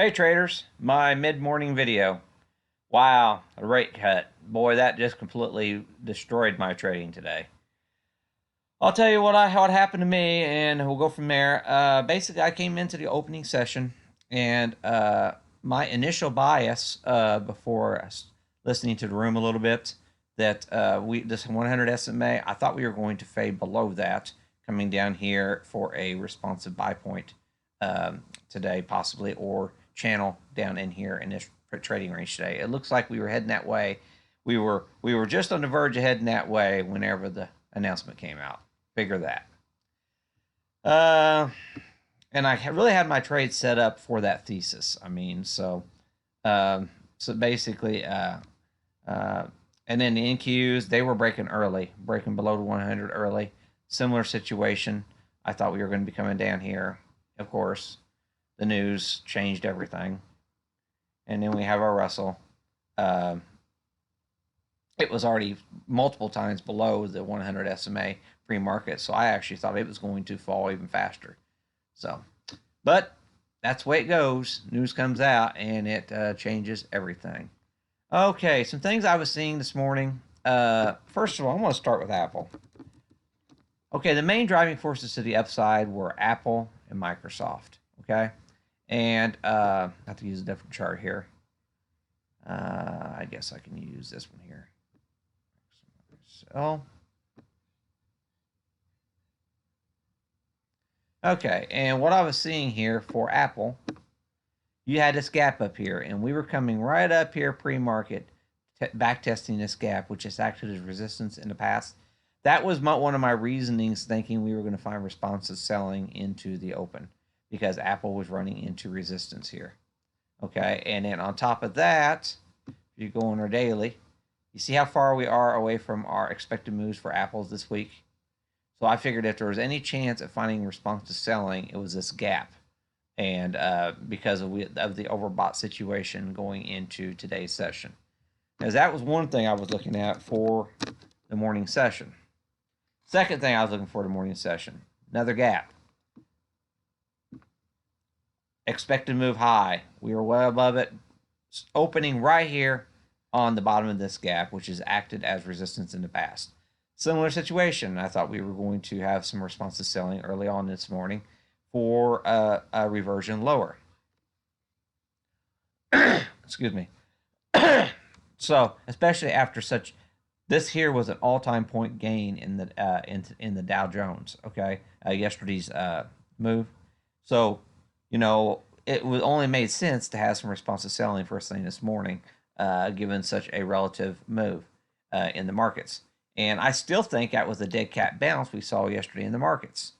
Hey traders, my mid-morning video. Wow, a rate cut. Boy, that just completely destroyed my trading today. I'll tell you what happened to me, and we'll go from there. Basically, I came into the opening session, and my initial bias before listening to the room a little bit, that this 100 SMA, I thought we were going to fade below that, coming down here for a responsive buy point today, possibly, or channel down in here in this trading range today. It looks like we were heading that way. We were just on the verge of heading that way whenever the announcement came out. Figure that. Uh, and I really had my trade set up for that thesis. I mean, so basically, and then the NQs, they were breaking early, breaking below the 100 early. Similar situation. I thought we were going to be coming down here. Of course, the news changed everything. And then we have our Russell. It was already multiple times below the 100 SMA pre-market, so I actually thought it was going to fall even faster. So, but that's the way it goes. News comes out and it changes everything. Okay, some things I was seeing this morning. First of all, I'm going to start with Apple. Okay, the main driving forces to the upside were Apple and Microsoft. Okay, and I have to use a different chart here. I guess I can use this one here. So, okay, and what I was seeing here for Apple, you had this gap up here, and we were coming right up here pre-market, back testing this gap, which has acted as resistance in the past. That was one of my reasonings, thinking we were going to find responses selling into the open, because Apple was running into resistance here. Okay, and then on top of that, if you go on our daily, you see how far we are away from our expected moves for Apples this week? So I figured if there was any chance of finding response to selling, it was this gap. And because of the overbought situation going into today's session. As that was one thing I was looking at for the morning session. Second thing I was looking for the morning session, another gap. Expected move high. We were well above it. Opening right here on the bottom of this gap, which has acted as resistance in the past. Similar situation. I thought we were going to have some responses selling early on this morning for a reversion lower. Excuse me. So, especially after such, this here was an all-time point gain in the Dow Jones. Okay, yesterday's move. So, it was only made sense to have some responsive selling first thing this morning, given such a relative move in the markets. And I still think that was a dead cat bounce we saw yesterday in the markets.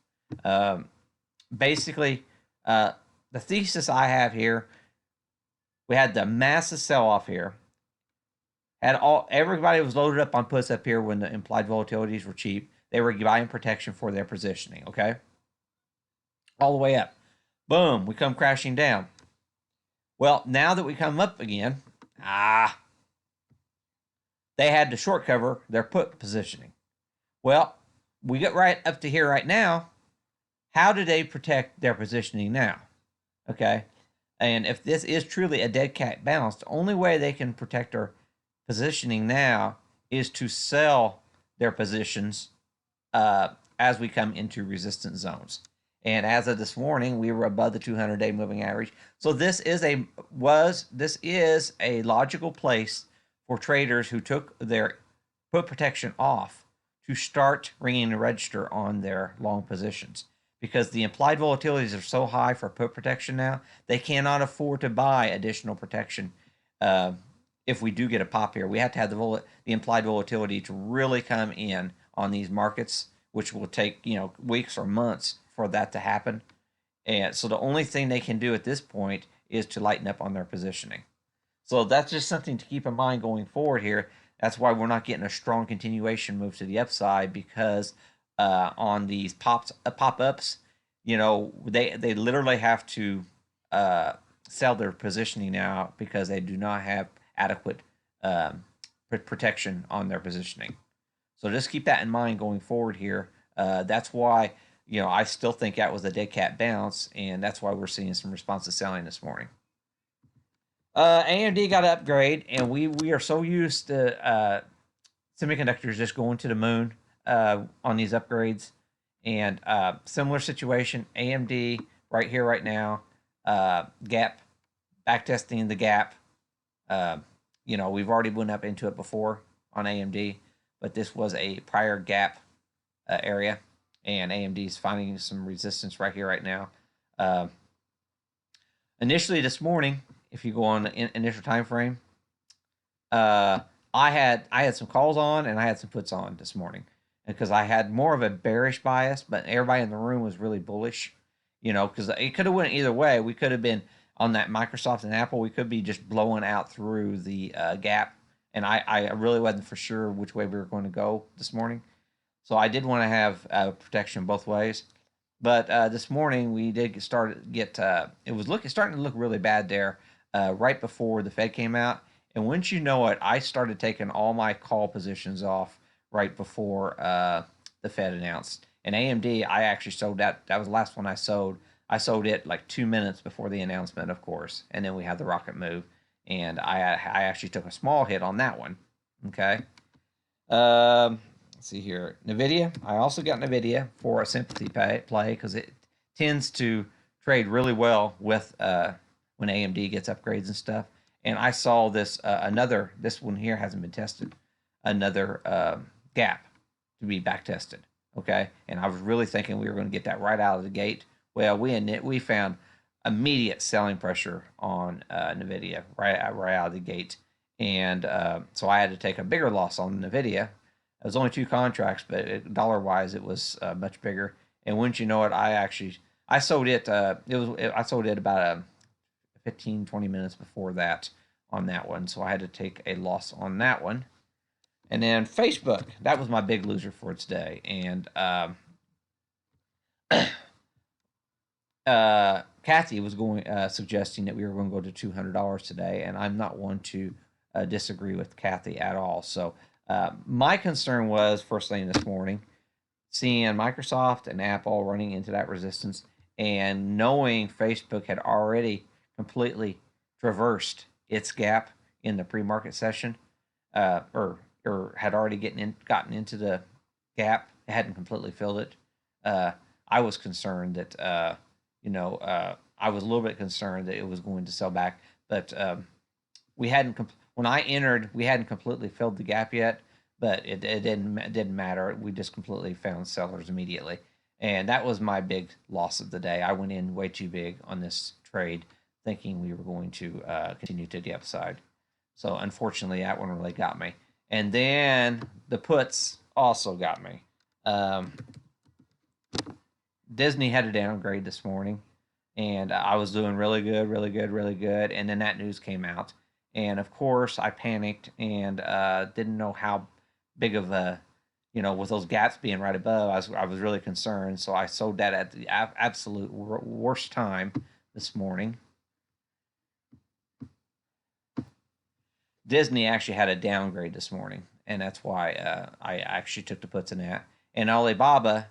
Basically, the thesis I have here, we had the massive sell-off here. Everybody was loaded up on puts up here when the implied volatilities were cheap. They were buying protection for their positioning, okay? All the way up. Boom, we come crashing down. Well, now that we come up again, they had to short cover their put positioning. Well, we get right up to here right now. How do they protect their positioning now? Okay, and if this is truly a dead cat bounce, the only way they can protect their positioning now is to sell their positions as we come into resistance zones. And as of this morning, we were above the 200-day moving average. So this is a logical place for traders who took their put protection off to start ringing the register on their long positions, because the implied volatilities are so high for put protection now, they cannot afford to buy additional protection. If we do get a pop here, we have to have the implied volatility to really come in on these markets, which will take weeks or months for that to happen. And so the only thing they can do at this point is to lighten up on their positioning. So that's just something to keep in mind going forward here. That's why we're not getting a strong continuation move to the upside, because on these pop-ups, they literally have to sell their positioning now because they do not have adequate protection on their positioning. So just keep that in mind going forward here. That's why I still think that was a dead cat bounce, and that's why we're seeing some responsive selling this morning. AMD got an upgrade, and we are so used to semiconductors just going to the moon on these upgrades. And similar situation, AMD right here, right now, gap, back testing the gap. Uh, we've already went up into it before on AMD, but this was a prior gap area, and AMD is finding some resistance right here, right now. Uh, Initially this morning, if you go on the initial time frame, uh, I had some calls on and I had some puts on this morning because I had more of a bearish bias, but everybody in the room was really bullish. Because it could have went either way. We could have been on that Microsoft and Apple. We could be just blowing out through the gap, and I really wasn't for sure which way we were going to go this morning. So I did want to have protection both ways. But this morning we did get it was starting to look really bad there right before the Fed came out, and once you know it, I started taking all my call positions off right before the Fed announced. And AMD, I actually sold that. That was the last one I sold. I sold it like 2 minutes before the announcement, of course, and then we had the rocket move, and I actually took a small hit on that one. Okay. Let's see here. NVIDIA. I also got NVIDIA for a sympathy play because it tends to trade really well with when AMD gets upgrades and stuff. And I saw this this one here hasn't been tested, another gap to be back tested. Okay, and I was really thinking we were going to get that right out of the gate. Well, we found immediate selling pressure on NVIDIA right out of the gate, and so I had to take a bigger loss on NVIDIA. It was only 2 contracts, but dollar wise, it was much bigger. And wouldn't you know it, I sold it. I sold it about 15, 20 minutes before that on that one, so I had to take a loss on that one. And then Facebook, that was my big loser for today. And Kathy was suggesting that we were going to go to $200 today, and I'm not one to disagree with Kathy at all. So my concern was first thing this morning, seeing Microsoft and Apple running into that resistance, and knowing Facebook had already completely traversed its gap in the pre-market session, or had already gotten into the gap, it hadn't completely filled it. I was concerned that I was a little bit concerned that it was going to sell back, but we hadn't when I entered, we hadn't completely filled the gap yet, but it didn't matter. We just completely found sellers immediately, and that was my big loss of the day. I went in way too big on this trade, thinking we were going to continue to the upside. So unfortunately, that one really got me. And then the puts also got me. Disney had a downgrade this morning, and I was doing really good, really good, really good. And then that news came out, and of course I panicked and didn't know how big of a, with those gaps being right above, I was really concerned. So I sold that at the absolute worst time this morning. Disney actually had a downgrade this morning, and that's why I actually took the puts in that. And Alibaba,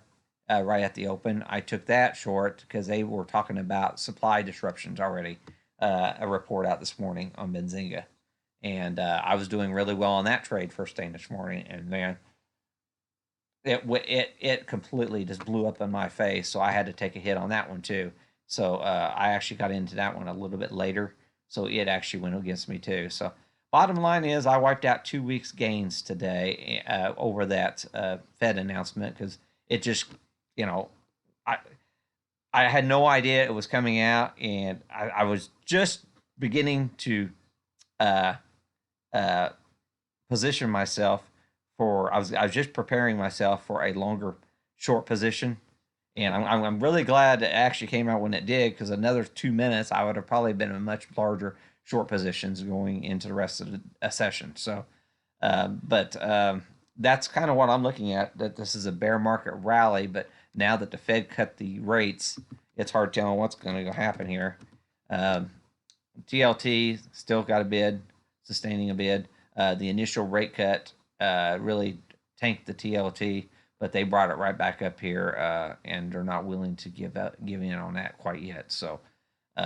right at the open, I took that short because they were talking about supply disruptions already. A report out this morning on Benzinga, and I was doing really well on that trade first thing this morning, and man, it completely just blew up in my face. So I had to take a hit on that one too. So I actually got into that one a little bit later, so it actually went against me too. So bottom line is, I wiped out 2 weeks gains today over that Fed announcement because it just, I I had no idea it was coming out, and I was just beginning to uh, uh, position myself for. I was just preparing myself for a longer short position, and I'm really glad it actually came out when it did, because another 2 minutes I would have probably been in much larger short positions going into the rest of the session. So, but that's kind of what I'm looking at. That this is a bear market rally, but now that the Fed cut the rates, it's hard telling what's going to happen here. Um, TLT still got a bid, sustaining a bid. The initial rate cut really tanked the TLT, but they brought it right back up here, and they're not willing to give in on that quite yet. So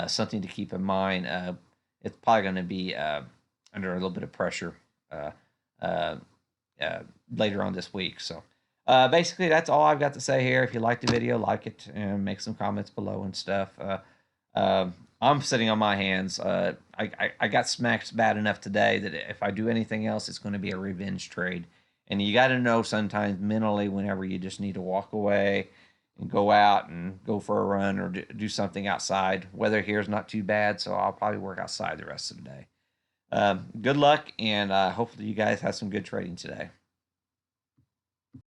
something to keep in mind. it's probably going to be under a little bit of pressure uh, uh, later on this week. So basically, that's all I've got to say here. If you like the video, like it and make some comments below and stuff. I'm sitting on my hands. I got smacked bad enough today that if I do anything else, it's going to be a revenge trade. And you got to know sometimes mentally whenever you just need to walk away and go out and go for a run or do something outside. Weather here is not too bad, so I'll probably work outside the rest of the day. Good luck, and hopefully you guys have some good trading today.